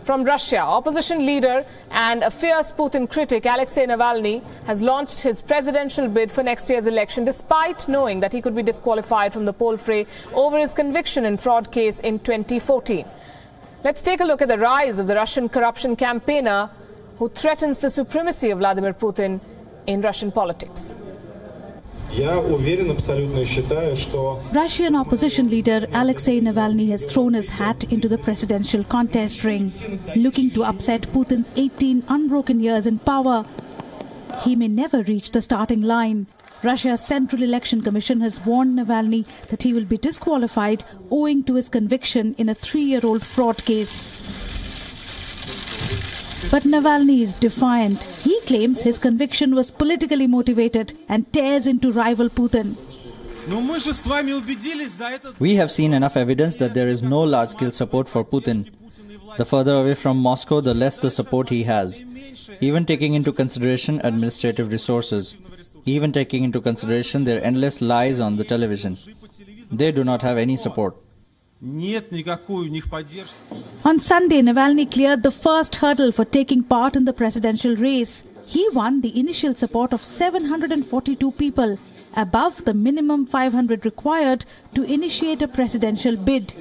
From Russia, opposition leader and a fierce Putin critic Alexei Navalny has launched his presidential bid for next year's election despite knowing that he could be disqualified from the poll fray over his conviction in fraud case in 2014. Let's take a look at the rise of the Russian corruption campaigner who threatens the supremacy of Vladimir Putin in Russian politics. Russian opposition leader Alexei Navalny has thrown his hat into the presidential contest ring, looking to upset Putin's 18 unbroken years in power. He may never reach the starting line. Russia's Central Election Commission has warned Navalny that he will be disqualified owing to his conviction in a 3-year-old fraud case. But Navalny is defiant. He claims his conviction was politically motivated and tears into rival Putin. We have seen enough evidence that there is no large-scale support for Putin. The further away from Moscow, the less the support he has. Even taking into consideration administrative resources. Even taking into consideration their endless lies on the television. They do not have any support. On Sunday, Navalny cleared the first hurdle for taking part in the presidential race. He won the initial support of 742 people, above the minimum 500 required to initiate a presidential bid.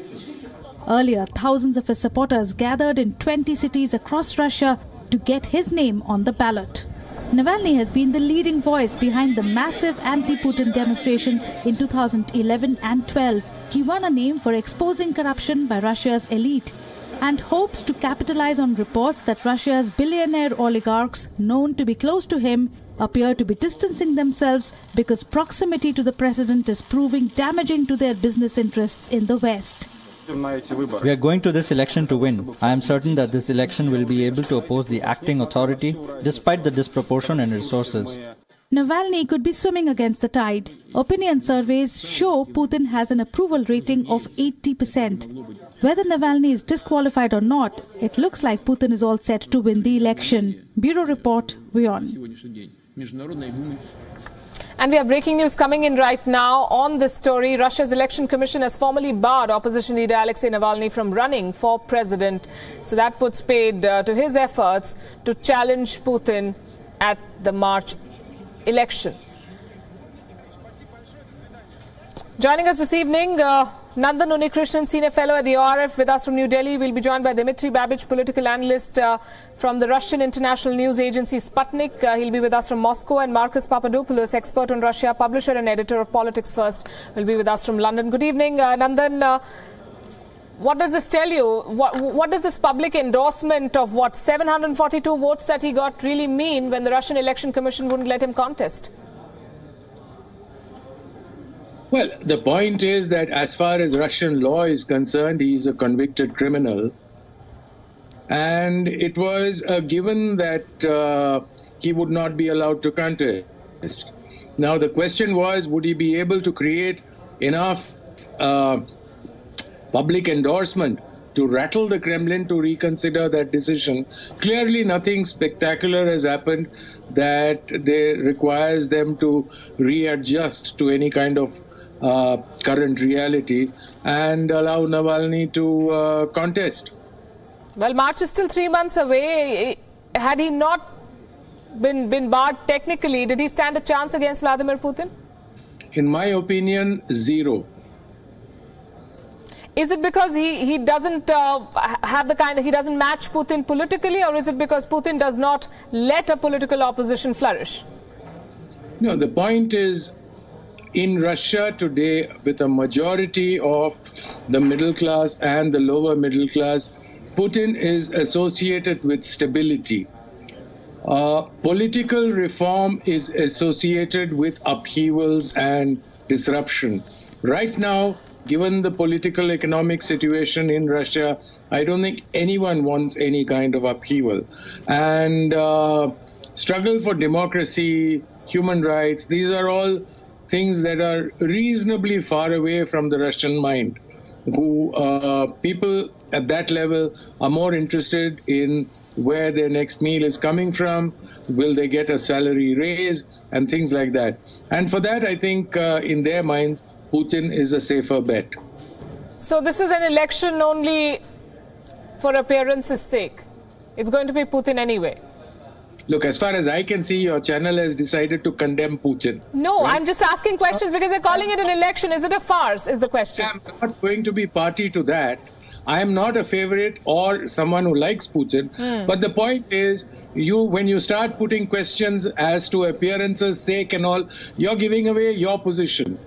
Earlier, thousands of his supporters gathered in 20 cities across Russia to get his name on the ballot. Navalny has been the leading voice behind the massive anti-Putin demonstrations in 2011 and 12. He won a name for exposing corruption by Russia's elite and hopes to capitalize on reports that Russia's billionaire oligarchs, known to be close to him, appear to be distancing themselves because proximity to the president is proving damaging to their business interests in the West. We are going to this election to win. I am certain that this election will be able to oppose the acting authority despite the disproportion in resources. Navalny could be swimming against the tide. Opinion surveys show Putin has an approval rating of 80%. Whether Navalny is disqualified or not, it looks like Putin is all set to win the election. Bureau Report, WION. And we have breaking news coming in right now on this story. Russia's election commission has formally barred opposition leader Alexei Navalny from running for president. So that puts paid to his efforts to challenge Putin at the March election. Joining us this evening, Nandan Unnikrishnan, Senior Fellow at the ORF, with us from New Delhi. We'll be joined by Dmitry Babich, political analyst from the Russian international news agency Sputnik. He'll be with us from Moscow. And Marcus Papadopoulos, expert on Russia, publisher and editor of Politics First, will be with us from London. Good evening, Nandan. What does this tell you? What does this public endorsement of 742 votes that he got really mean when the Russian Election Commission wouldn't let him contest? Well, the point is that as far as Russian law is concerned, he is a convicted criminal. And it was a given that he would not be allowed to contest. Now, the question was, would he be able to create enough public endorsement to rattle the Kremlin to reconsider that decision? Clearly, nothing spectacular has happened that requires them to readjust to any kind of current reality and allow Navalny to contest. Well, March is still 3 months away. Had he not been barred technically, did he stand a chance against Vladimir Putin? In my opinion, zero. Is it because he doesn't he doesn't match Putin politically, or is it because Putin does not let a political opposition flourish? No, the point is, in Russia today, with a majority of the middle class and the lower middle class, Putin is associated with stability. Political reform is associated with upheavals and disruption. Right now, given the political economic situation in Russia, I don't think anyone wants any kind of upheaval. And struggle for democracy, human rights, these are all things that are reasonably far away from the Russian mind. People at that level are more interested in where their next meal is coming from, will they get a salary raise, and things like that. And for that, I think in their minds, Putin is a safer bet. So this is an election only for appearance's sake. It's going to be Putin anyway. Look, as far as I can see, your channel has decided to condemn Putin. No, right? I'm just asking questions because they're calling it an election. Is it a farce, is the question. I'm not going to be party to that. I am not a favorite or someone who likes Putin. But the point is, when you start putting questions as to appearances' sake and all, you're giving away your position.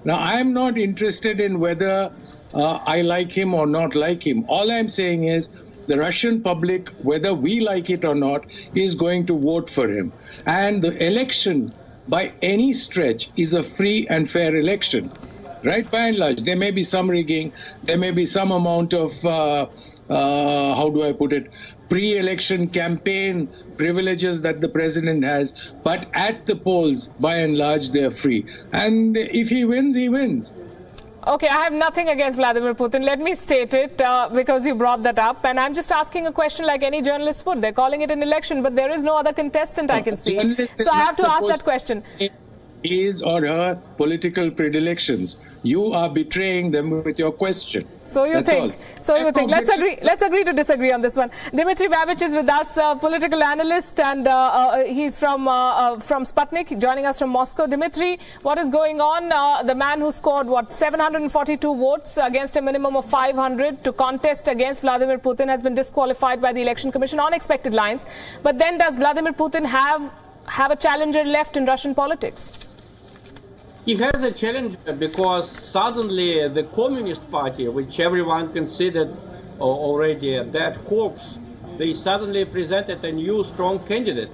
Now, I'm not interested in whether I like him or not like him. All I'm saying is the Russian public, whether we like it or not, is going to vote for him. And the election, by any stretch, is a free and fair election. Right, by and large, there may be some rigging, there may be some amount of, how do I put it, pre-election campaign privileges that the president has, but at the polls, by and large, they're free. And if he wins, he wins. Okay, I have nothing against Vladimir Putin. Let me state it because you brought that up. And I'm just asking a question like any journalist would. They're calling it an election, but there is no other contestant I can see. So I have to ask that question. His or her political predilections. You are betraying them with your question. So you think. So you think. Let's agree to disagree on this one. Dmitry Babich is with us, political analyst, and he's from Sputnik, joining us from Moscow. Dmitry, what is going on? The man who scored, 742 votes against a minimum of 500 to contest against Vladimir Putin has been disqualified by the Election Commission on expected lines. But then does Vladimir Putin have a challenger left in Russian politics? He has a challenge because suddenly the Communist Party, which everyone considered already a dead corpse, they suddenly presented a new strong candidate.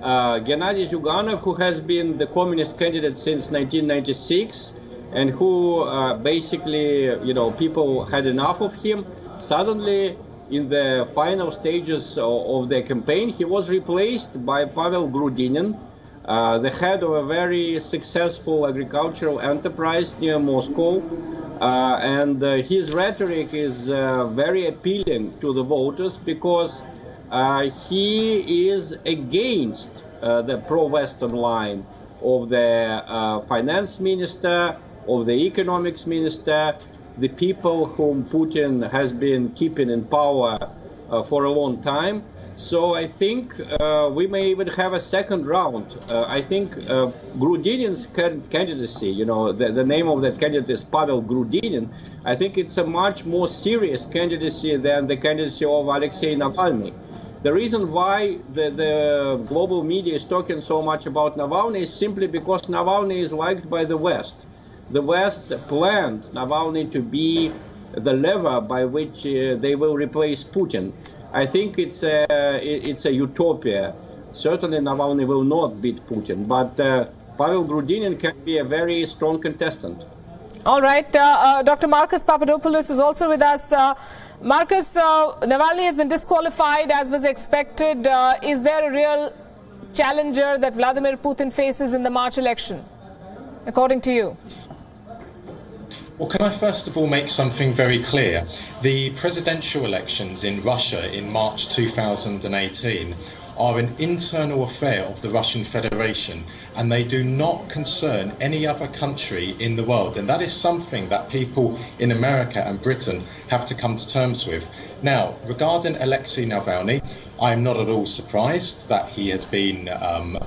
Gennady Zyuganov, who has been the communist candidate since 1996 and who basically, people had enough of him. Suddenly, in the final stages of the campaign, he was replaced by Pavel Grudinin, the head of a very successful agricultural enterprise near Moscow, and his rhetoric is very appealing to the voters because he is against the pro-Western line of the finance minister, of the economics minister, the people whom Putin has been keeping in power for a long time. So I think we may even have a second round. I think Grudinin's candidacy, the name of that candidate is Pavel Grudinin. I think it's a much more serious candidacy than the candidacy of Alexei Navalny. The reason why the global media is talking so much about Navalny is simply because Navalny is liked by the West. The West planned Navalny to be the lever by which they will replace Putin. I think it's a utopia. Certainly Navalny will not beat Putin, but Pavel Grudinin can be a very strong contestant. All right. Dr. Marcus Papadopoulos is also with us. Marcus, Navalny has been disqualified as was expected. Is there a real challenger that Vladimir Putin faces in the March election, according to you? Well, can I first of all make something very clear? The presidential elections in Russia in March 2018 are an internal affair of the Russian Federation, and they do not concern any other country in the world. And that is something that people in America and Britain have to come to terms with. Now, regarding Alexei Navalny, I'm not at all surprised that he has been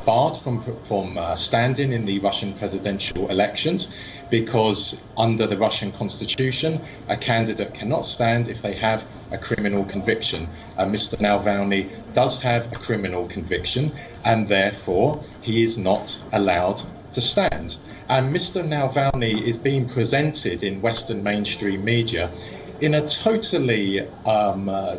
barred from standing in the Russian presidential elections, because under the Russian constitution, a candidate cannot stand if they have a criminal conviction. Mr. Navalny does have a criminal conviction, and therefore he is not allowed to stand. And Mr. Navalny is being presented in Western mainstream media in a totally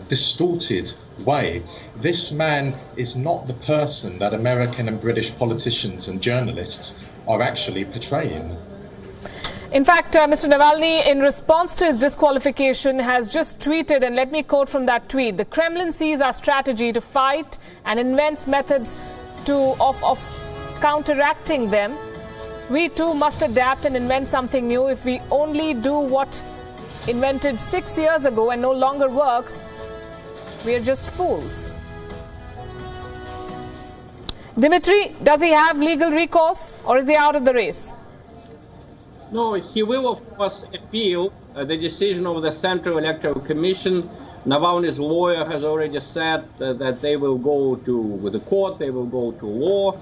distorted way. This man is not the person that American and British politicians and journalists are actually portraying. In fact, Mr. Navalny, in response to his disqualification, has just tweeted, and let me quote from that tweet, "The Kremlin sees our strategy to fight and invents methods of counteracting them. We too must adapt and invent something new. If we only do what invented 6 years ago and no longer works, we are just fools." Dmitry, does he have legal recourse or is he out of the race? No, he will, of course, appeal the decision of the Central Electoral Commission Navalny's lawyer has already said that they will go to the court, they will go to law.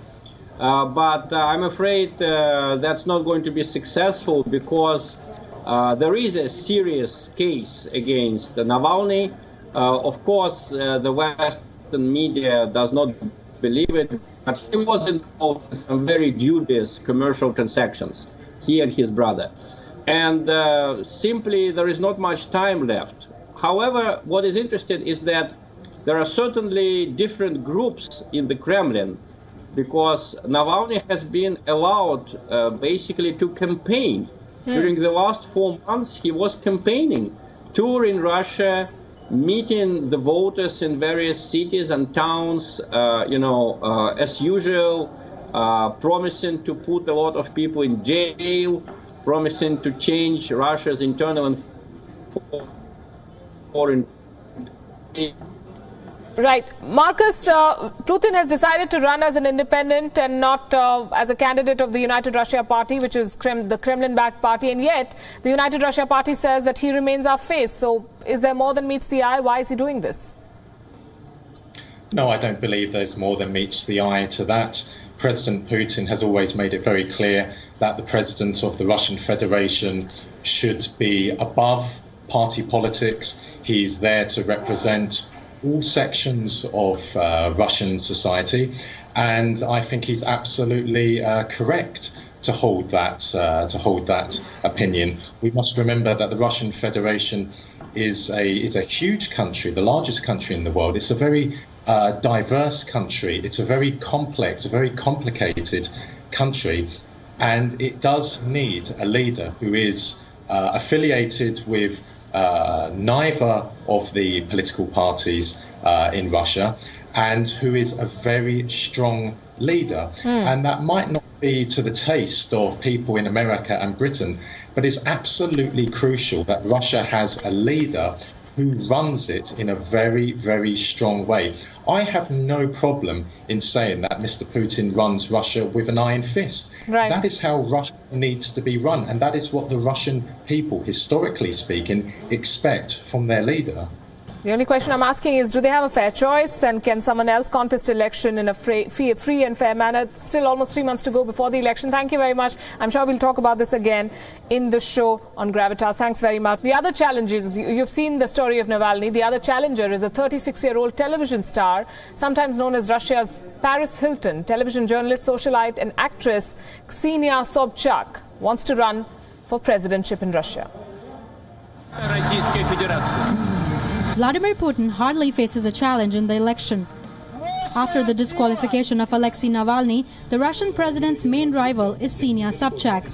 But I'm afraid that's not going to be successful because there is a serious case against Navalny. Of course, the Western media does not believe it, but he was involved in some very dubious commercial transactions, he and his brother. And simply there is not much time left. However, what is interesting is that there are certainly different groups in the Kremlin, because Navalny has been allowed basically to campaign. During the last 4 months, he was campaigning, touring Russia, meeting the voters in various cities and towns, as usual, promising to put a lot of people in jail, promising to change Russia's internal and foreign. Right. Marcus, Putin has decided to run as an independent and not as a candidate of the United Russia Party, which is the Kremlin-backed party. And yet, the United Russia Party says that he remains our face. So is there more than meets the eye? Why is he doing this? No, I don't believe there's more than meets the eye to that. President Putin has always made it very clear that the president of the Russian Federation should be above party politics. He's there to represent all sections of Russian society, and I think he's absolutely correct to hold that opinion. We must remember that the Russian Federation is a huge country, the largest country in the world. It's a very diverse country. It's a very complex, a very complicated country, and it does need a leader who is affiliated with neither of the political parties in Russia, and who is a very strong leader. And that might not be to the taste of people in America and Britain, but it's absolutely crucial that Russia has a leader who runs it in a very, very strong way. I have no problem in saying that Mr. Putin runs Russia with an iron fist. Right. That is how Russia needs to be run, and that is what the Russian people, historically speaking, expect from their leader. The only question I'm asking is, do they have a fair choice, and can someone else contest election in a free and fair manner? Still almost 3 months to go before the election. Thank you very much. I'm sure we'll talk about this again in the show on Gravitas. Thanks very much. The other challenges, you've seen the story of Navalny. The other challenger is a 36-year-old television star, sometimes known as Russia's Paris Hilton. Television journalist, socialite and actress Ksenia Sobchak wants to run for presidentship in Russia. Vladimir Putin hardly faces a challenge in the election. After the disqualification of Alexei Navalny, the Russian president's main rival is Ksenia Sobchak.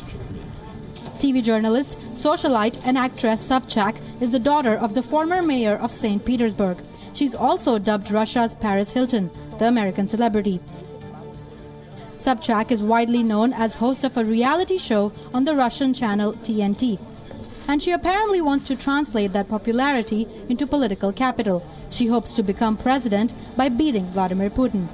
TV journalist, socialite and actress Sobchak is the daughter of the former mayor of St. Petersburg. She's also dubbed Russia's Paris Hilton, the American celebrity. Sobchak is widely known as host of a reality show on the Russian channel TNT. And she apparently wants to translate that popularity into political capital. She hopes to become president by beating Vladimir Putin.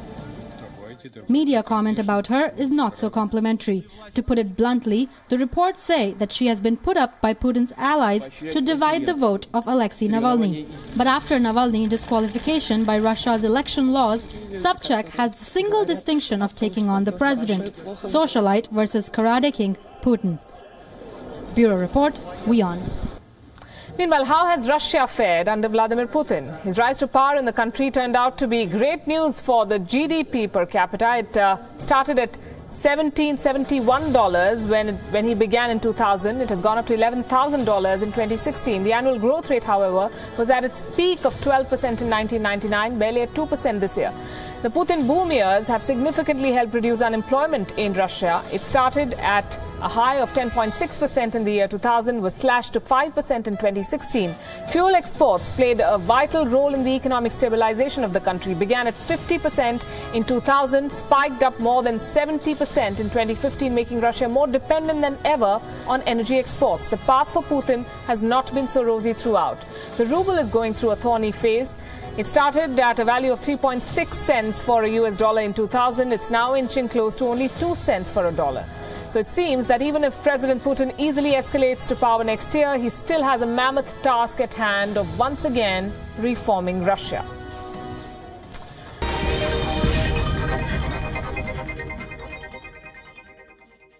Media comment about her is not so complimentary. To put it bluntly, the reports say that she has been put up by Putin's allies to divide the vote of Alexei Navalny. But after Navalny disqualification by Russia's election laws, Sobchak has the single distinction of taking on the president, socialite versus karate king Putin. Bureau Report, WION. Meanwhile, how has Russia fared under Vladimir Putin? His rise to power in the country turned out to be great news for the GDP per capita. It started at $1,771 when he began in 2000. It has gone up to $11,000 in 2016. The annual growth rate, however, was at its peak of 12% in 1999, barely at 2% this year. The Putin boom years have significantly helped reduce unemployment in Russia. It started at a high of 10.6% in the year 2000, was slashed to 5% in 2016. Fuel exports played a vital role in the economic stabilization of the country. Began at 50% in 2000, spiked up more than 70% in 2015, making Russia more dependent than ever on energy exports. The path for Putin has not been so rosy throughout. The ruble is going through a thorny phase. It started at a value of 3.6 cents for a US dollar in 2000. It's now inching close to only 2 cents for a dollar. So it seems that even if President Putin easily escalates to power next year, he still has a mammoth task at hand of once again reforming Russia.